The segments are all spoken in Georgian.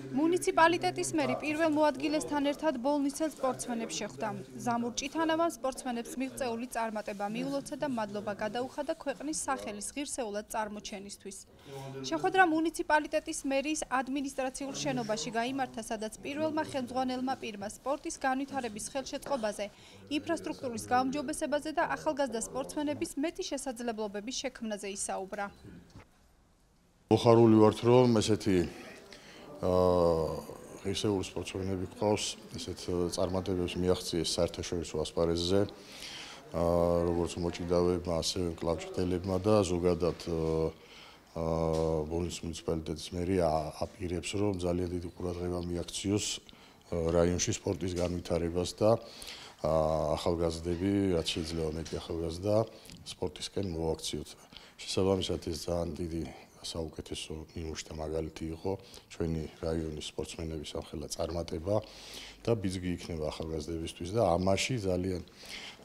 მუნიციპალიტეტის მერი პირველ მოადგილესთან ერთად ბოლნისელ სპორტსმენებს შეხვდა. ზამურ ჭითანავან სპორტსმენებს მიღწეული წარმატება მიულოცა და მადლობა გადაუხადა ქვეყნის სახელის ღირსეულად წარმოჩენისთვის. შეხვედრა მუნიციპალიტეტის მერის ადმინისტრაციულ შენობაში გაიმართა, სადაც პირველმა ხელმძღვანელმა პირმა სპორტის განვითარების ხელშეწყობაზე, ინფრასტრუქტურის გაუმჯობესებაზე და ახალგაზრდა სპორტსმენების მეტი შესაძლებლობების შექმნაზე ისაუბრა. მოხარული ვართ, რომ ესეთი ღირსეული სპორტსმენები გვყავს, ესეთ წარმატებებს მიაღწიეს საერთაშორისო ასპარეზზე, როგორც მოჭიდავეებმა, ასევე მკლავჭიდელებმა და ზოგადად ბოლნისის მუნიციპალიტეტის მერი აპირებს, რომ ძალიან დიდი ყურადღება მიაქციოს რაიონში სპორტის განვითარებას და ახალგაზრდები, რაც შეიძლება მეტი ახალგაზრდა სპორტისკენ მოაქციოთ. შესაბამისად ეს ძალიან დიდი საუკეთესო ნიმუში და მაგალითი იყო ჩვენი რაიონის სპორტსმენების სამხელა წარმატება და ბიძგი იქნება ახალგაზრდებისთვის და ამაში ძალიან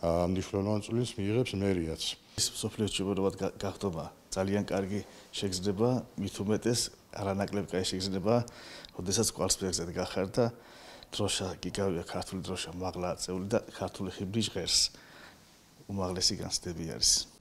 მნიშვნელოვან წვლილს მიიღებს მერიაც. სოფლიო ჩემპიონად გახდომა ძალიან კარგი შეგრძნება, მით უმეტეს არანაკლებ კაი შეგრძნება, როდესაც ყვალსპირტზე გახარ და დროშა გიგავია, ქართული დროშა მაღლა აწეული და ქართული ხიბრი ჟღერს. უმაღლესი განცდები არის.